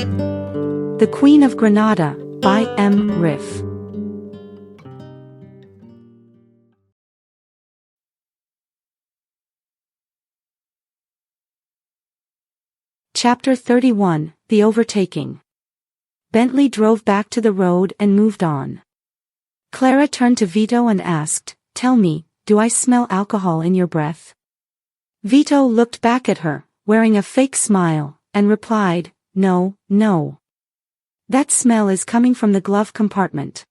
The Queen of Granada, by M. Riff. Chapter 31, The Overtaking. Bentley drove back to the road and moved on. Clara turned to Vito and asked, "Tell me, do I smell alcohol in your breath?" Vito looked back at her, wearing a fake smile, and replied, "No, no. That smell is coming from the glove compartment.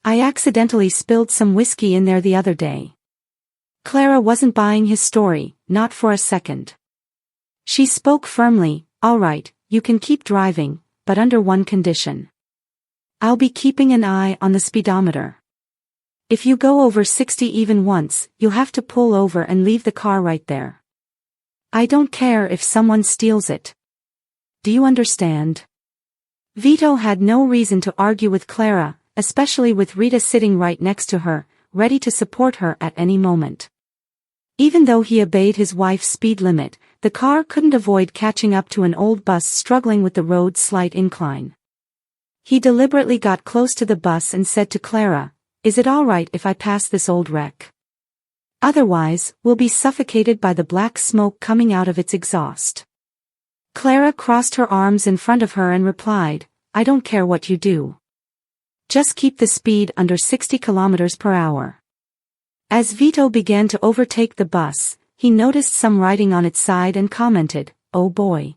I accidentally spilled some whiskey in there the other day." Clara wasn't buying his story, not for a second. She spoke firmly, "All right, you can keep driving, but under one condition. I'll be keeping an eye on the speedometer. If you go over 60 even once, you'll have to pull over and leave the car right there. I don't care if someone steals it. Do you understand?" Vito had no reason to argue with Clara, especially with Rita sitting right next to her, ready to support her at any moment. Even though he obeyed his wife's speed limit, the car couldn't avoid catching up to an old bus struggling with the road's slight incline. He deliberately got close to the bus and said to Clara, "Is it all right if I pass this old wreck? Otherwise, we'll be suffocated by the black smoke coming out of its exhaust." Clara crossed her arms in front of her and replied, "I don't care what you do. Just keep the speed under 60 kilometers per hour." As Vito began to overtake the bus, he noticed some writing on its side and commented, "Oh boy.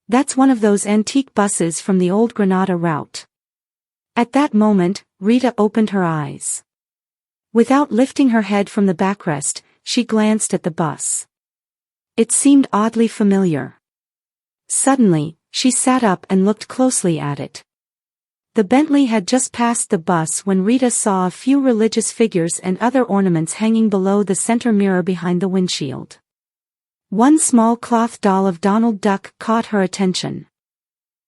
That's one of those antique buses from the old Granada route." At that moment, Rita opened her eyes. Without lifting her head from the backrest, she glanced at the bus. It seemed oddly familiar. Suddenly, she sat up and looked closely at it. The Bentley had just passed the bus when Rita saw a few religious figures and other ornaments hanging below the center mirror behind the windshield. One small cloth doll of Donald Duck caught her attention.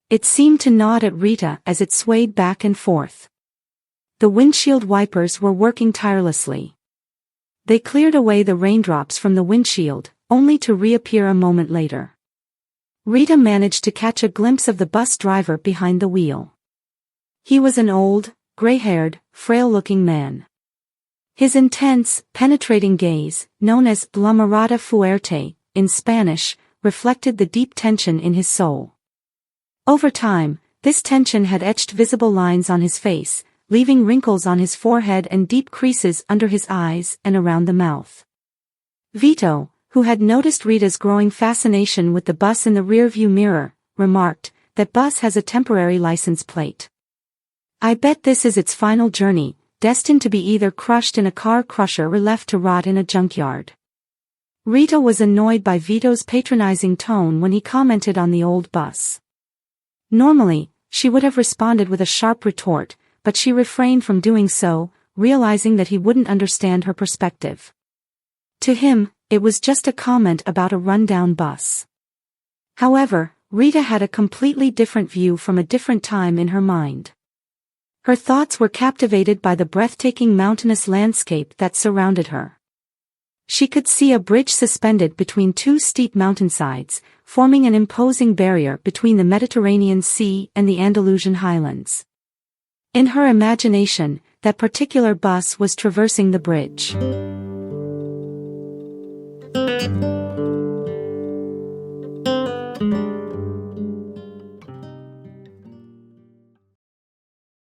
It seemed to nod at Rita as it swayed back and forth. The windshield wipers were working tirelessly. They cleared away the raindrops from the windshield, only to reappear a moment later. Rita managed to catch a glimpse of the bus driver behind the wheel. He was an old, gray-haired, frail-looking man. His intense, penetrating gaze, known as la mirada fuerte, in Spanish, reflected the deep tension in his soul. Over time, this tension had etched visible lines on his face, leaving wrinkles on his forehead and deep creases under his eyes and around the mouth. Vito, who had noticed Rita's growing fascination with the bus in the rearview mirror, remarked, "That bus has a temporary license plate. I bet this is its final journey, destined to be either crushed in a car crusher or left to rot in a junkyard." Rita was annoyed by Vito's patronizing tone when he commented on the old bus. Normally, she would have responded with a sharp retort, but she refrained from doing so, realizing that he wouldn't understand her perspective. To him, it was just a comment about a rundown bus. However, Rita had a completely different view from a different time in her mind. Her thoughts were captivated by the breathtaking mountainous landscape that surrounded her. She could see a bridge suspended between two steep mountainsides, forming an imposing barrier between the Mediterranean Sea and the Andalusian highlands. In her imagination, that particular bus was traversing the bridge.